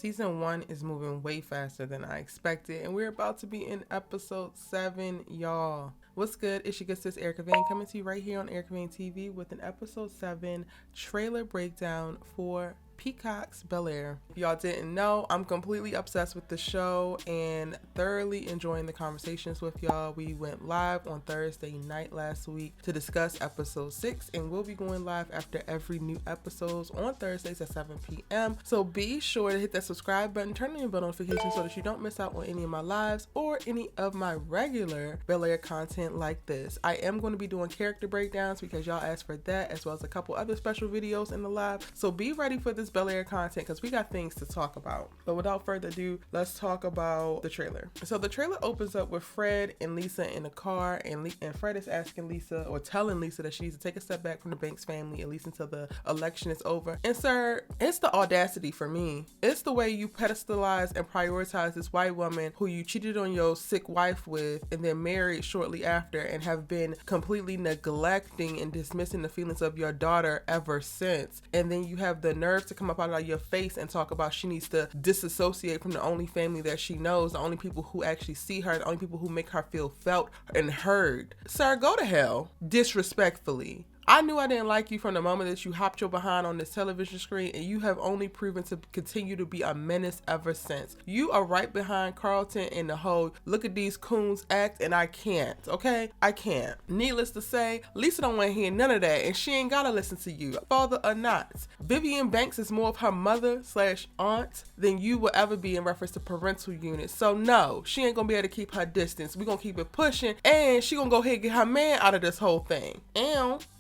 Season 1 is moving way faster than I expected, and we're about to be in episode 7, y'all. What's good? It's your good sis Erica Vane coming to you right here on Erica Vane TV with an episode 7 trailer breakdown for Peacock's Bel Air. If y'all didn't know, I'm completely obsessed with the show and thoroughly enjoying the conversations with y'all. We went live on Thursday night last week to discuss episode 6, and we'll be going live after every new episodes on Thursdays at 7 p.m. So be sure to hit that subscribe button, turn on your bell notifications so that you don't miss out on any of my lives or any of my regular Bel Air content like this. I am going to be doing character breakdowns because y'all asked for that, as well as a couple other special videos in the live. So be ready for this Bel Air content because we got things to talk about. But without further ado, let's talk about the trailer. So the trailer opens up with Fred and Lisa in the car, and Fred is asking Lisa, or telling Lisa, that she needs to take a step back from the Banks family, at least until the election is over. And sir, it's the audacity for me. It's the way you pedestalize and prioritize this white woman who you cheated on your sick wife with and then married shortly after, and have been completely neglecting and dismissing the feelings of your daughter ever since. And then you have the nerve to come up out of your face and talk about she needs to disassociate from the only family that she knows, the only people who actually see her, the only people who make her feel felt and heard. Sir, go to hell. Disrespectfully. I knew I didn't like you from the moment that you hopped your behind on this television screen, and you have only proven to continue to be a menace ever since. You are right behind Carlton in the whole look at these coons act, and I can't, okay? I can't. Needless to say, Lisa don't want to hear none of that, and she ain't gotta listen to you, father or not. Vivian Banks is more of her mother/aunt than you will ever be in reference to parental units. So no, she ain't gonna be able to keep her distance. We're gonna keep it pushing, and she gonna go ahead and get her man out of this whole thing.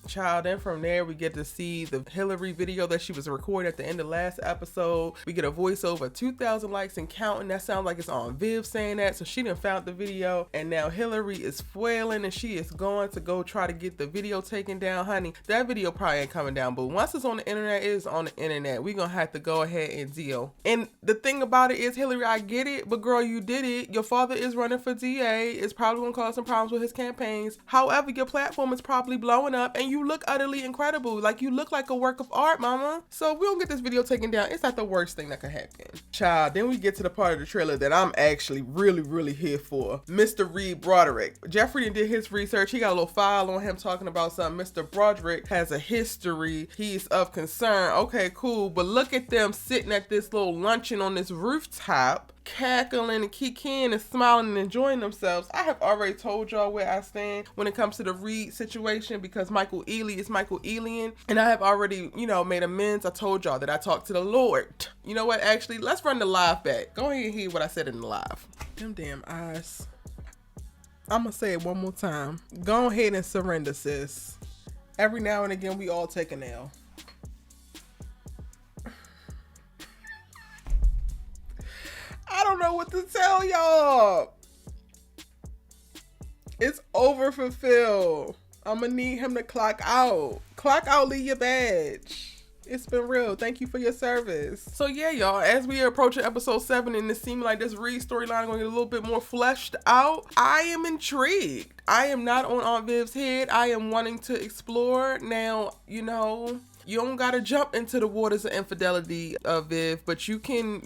Child, and from there we get to see the Hilary video that she was recording at the end of last episode. We get a voiceover, 2,000 likes and counting. That sounds like it's on VIV saying that. So she done found the video, and now Hilary is flailing, and she is going to go try to get the video taken down. Honey, that video probably ain't coming down, but once it's on the internet, it is on the internet. We gonna have to go ahead and deal. And the thing about it is, Hilary, I get it, but girl, you did it. Your father is running for DA. It's probably gonna cause some problems with his campaigns. However, your platform is probably blowing up, and you look utterly incredible. Like, you look like a work of art, mama. So we don't get this video taken down. It's not the worst thing that could happen. Child, then we get to the part of the trailer that I'm actually really here for. Mr. Reed Broderick. Geoffrey did his research. He got a little file on him talking about something. Mr. Broderick has a history. He's of concern. Okay, cool. But look at them sitting at this little luncheon on this rooftop, cackling and kicking and smiling and enjoying themselves. I have already told y'all where I stand when it comes to the Reed situation, because Michael Ealy is Michael Ealian, and I have already, made amends. I told y'all that I talked to the Lord. You know what? Actually, let's run the live back. Go ahead and hear what I said in the live. Them damn eyes. I'm gonna say it one more time. Go ahead and surrender, sis. Every now and again, we all take an L. I don't know what to tell y'all. It's over for Phil. I'm gonna need him to clock out. Clock out, leave your badge. It's been real. Thank you for your service. So yeah, y'all, as we are approaching episode 7 and it seems like this Reed storyline is going to get a little bit more fleshed out, I am intrigued. I am not on Aunt Viv's head. I am wanting to explore. Now, you don't gotta jump into the waters of infidelity of Viv, but you can,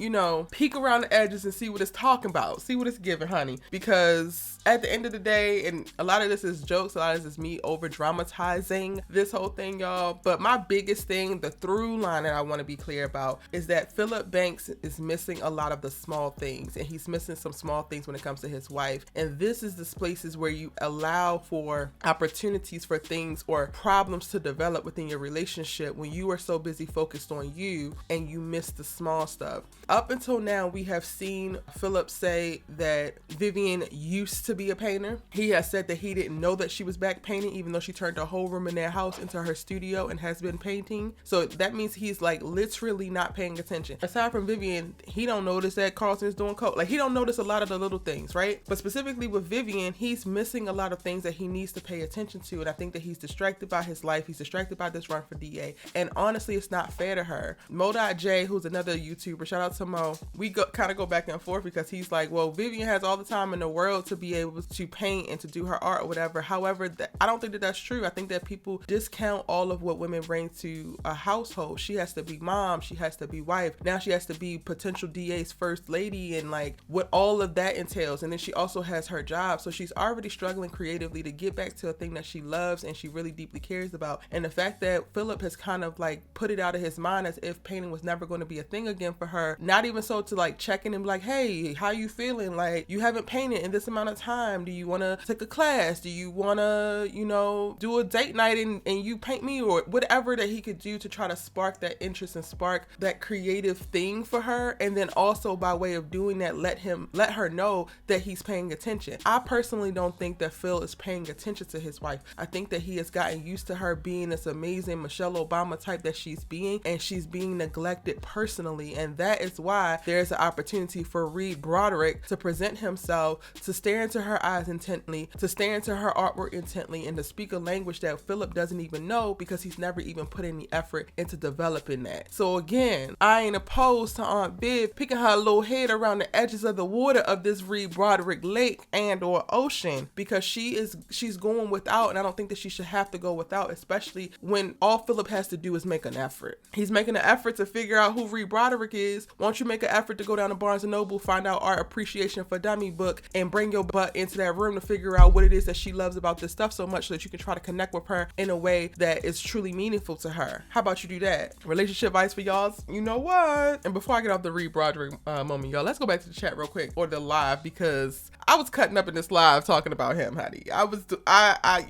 peek around the edges and see what it's talking about. See what it's giving, honey. Because at the end of the day, and a lot of this is jokes, a lot of this is me over dramatizing this whole thing, y'all. But my biggest thing, the through line that I want to be clear about, is that Phillip Banks is missing a lot of the small things, and he's missing some small things when it comes to his wife. And this is the places where you allow for opportunities for things or problems to develop within your relationship when you are so busy focused on you and you miss the small stuff. Up until now, we have seen Phillip say that Vivian used to be a painter. He has said that he didn't know that she was back painting, even though she turned a whole room in their house into her studio and has been painting. So that means he's like literally not paying attention. Aside from Vivian, he don't notice that Carlton is doing coke. Like, he don't notice a lot of the little things, right? But specifically with Vivian, he's missing a lot of things that he needs to pay attention to. And I think that he's distracted by his life. He's distracted by this run for DA. And honestly, it's not fair to her. Mo.J, who's another YouTuber, shout out to Mo, we kind of go back and forth because he's like, well, Vivian has all the time in the world to be able to paint and to do her art or whatever. However, I don't think that that's true. I think that people discount all of what women bring to a household. She has to be mom, she has to be wife, now she has to be potential DA's first lady, and like what all of that entails. And then she also has her job, so she's already struggling creatively to get back to a thing that she loves and she really deeply cares about. And the fact that Phillip has kind of like put it out of his mind as if painting was never going to be a thing again for her, not even so to like check in and be like, hey, how you feeling, like you haven't painted in this amount of time, do you want to take a class, do you want to, you know, do a date night and you paint me, or whatever that he could do to try to spark that interest and spark that creative thing for her. And then also by way of doing that, let her know that he's paying attention. I personally don't think that Phil is paying attention to his wife. I think that he has gotten used to her being this amazing Michelle Obama type that she's being, and she's being neglected personally. And that is why there's an opportunity for Reed Broderick to present himself, to stare into her eyes intently, to stare into her artwork intently, and to speak a language that Phillip doesn't even know because he's never even put any effort into developing that. So again, I ain't opposed to Aunt Viv picking her little head around the edges of the water of this Reed Broderick lake and or ocean, because she's going without, and I don't think that she should have to go without, especially when all Phillip has to do is make an effort. He's making an effort to figure out who Reed Broderick is. Won't you make an effort to go down to Barnes & Noble, find out Art Appreciation for Dummy book, and bring your butt into that room to figure out what it is that she loves about this stuff so much so that you can try to connect with her in a way that is truly meaningful to her. How about you do that? Relationship advice for y'all, you know what? And before I get off the Reed Broderick moment, y'all, let's go back to the chat real quick, or the live, because I was cutting up in this live talking about him, honey.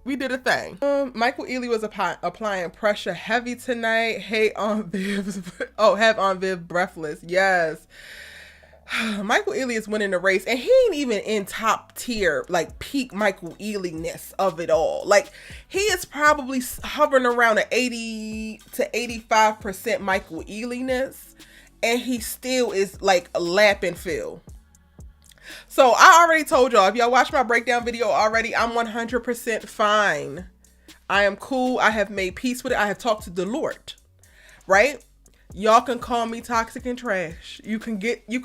We did a thing. Michael Ealy was applying pressure heavy tonight. Hate on Viv. Have on Viv breathless. Yes. Michael Ealy is winning the race, and he ain't even in top tier, like peak Michael Ealy-ness of it all. Like, he is probably hovering around an 80 to 85% Michael Ealy-ness, and he still is like lapping Phil. So I already told y'all, if y'all watched my breakdown video already, I'm 100% fine. I am cool. I have made peace with it. I have talked to the Lord, right? Y'all can call me toxic and trash. You can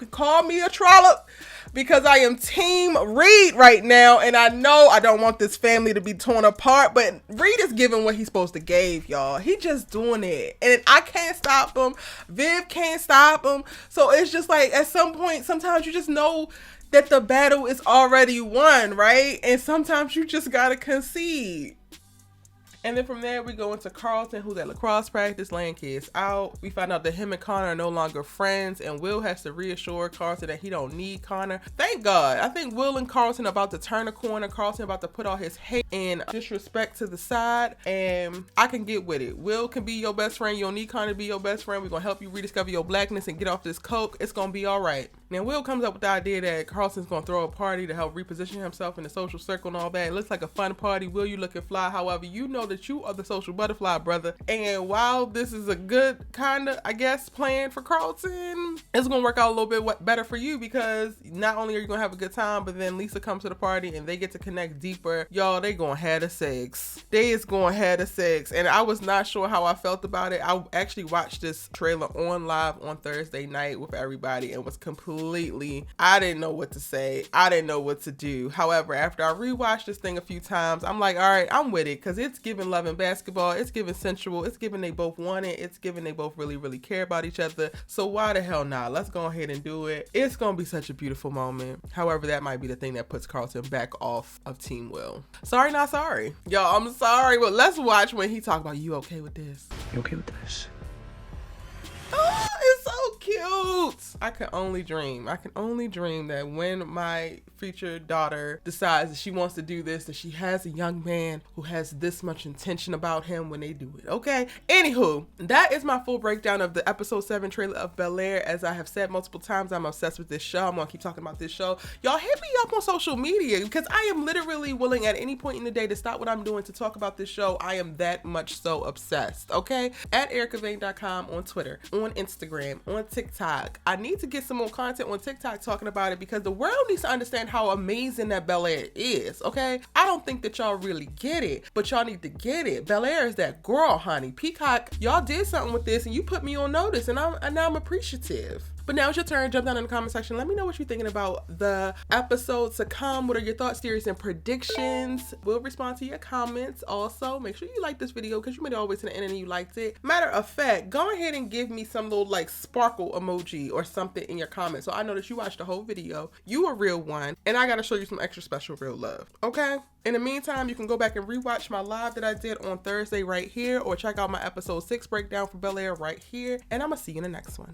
call me a trollop, because I am team Reed right now. And I know I don't want this family to be torn apart, but Reed is giving what he's supposed to give, y'all. He just doing it. And I can't stop him. Viv can't stop him. So it's just like, at some point, sometimes you just know that the battle is already won, right? And sometimes you just gotta concede. And then from there, we go into Carlton, who's at lacrosse practice, laying kids out. We find out that him and Connor are no longer friends, and Will has to reassure Carlton that he don't need Connor. Thank God. I think Will and Carlton are about to turn a corner. Carlton about to put all his hate and disrespect to the side, and I can get with it. Will can be your best friend. You don't need Connor to be your best friend. We're going to help you rediscover your blackness and get off this coke. It's going to be all right. Now, Will comes up with the idea that Carlton's going to throw a party to help reposition himself in the social circle and all that. It looks like a fun party. Will, you looking fly. However, you know that you are the social butterfly, brother. And while this is a good kind of, I guess, plan for Carlton, it's going to work out a little bit better for you, because not only are you going to have a good time, but then Lisa comes to the party and they get to connect deeper. Y'all, they going to have the sex. They is going to have the sex. And I was not sure how I felt about it. I actually watched this trailer on live on Thursday night with everybody and was I didn't know what to say. I didn't know what to do. However, after I rewatched this thing a few times, I'm like, all right, I'm with it, because it's giving love and basketball. It's giving sensual. It's giving they both want it. It's giving they both really, really care about each other. So why the hell not? Let's go ahead and do it. It's going to be such a beautiful moment. However, that might be the thing that puts Carlton back off of Team Will. Sorry, not sorry. Y'all, I'm sorry, but let's watch when he talk about, you okay with this? You okay with this? Oh, it's so cute. I can only dream. I can only dream that when my future daughter decides that she wants to do this, that she has a young man who has this much intention about him when they do it. Okay. Anywho, that is my full breakdown of the episode 7 trailer of Bel Air. As I have said multiple times, I'm obsessed with this show. I'm gonna keep talking about this show. Y'all hit me up on social media, because I am literally willing at any point in the day to stop what I'm doing to talk about this show. I am that much so obsessed. Okay. At ericavane.com on Twitter, on Instagram, on TikTok. I need to get some more content on TikTok talking about it because the world needs to understand how amazing that Bel Air is, okay? I don't think that y'all really get it, but y'all need to get it. Bel Air is that girl, honey. Peacock, y'all did something with this and you put me on notice, and now I'm appreciative. But now it's your turn. Jump down in the comment section. Let me know what you're thinking about the episodes to come. What are your thoughts, theories, and predictions? We'll respond to your comments. Also, make sure you like this video because you made it all the way to the end and you liked it. Matter of fact, go ahead and give me some little like sparkle emoji or something in your comments so I know that you watched the whole video. You a real one, and I gotta show you some extra special real love. Okay? In the meantime, you can go back and rewatch my live that I did on Thursday right here, or check out my episode 6 breakdown for Bel Air right here. And I'm gonna see you in the next one.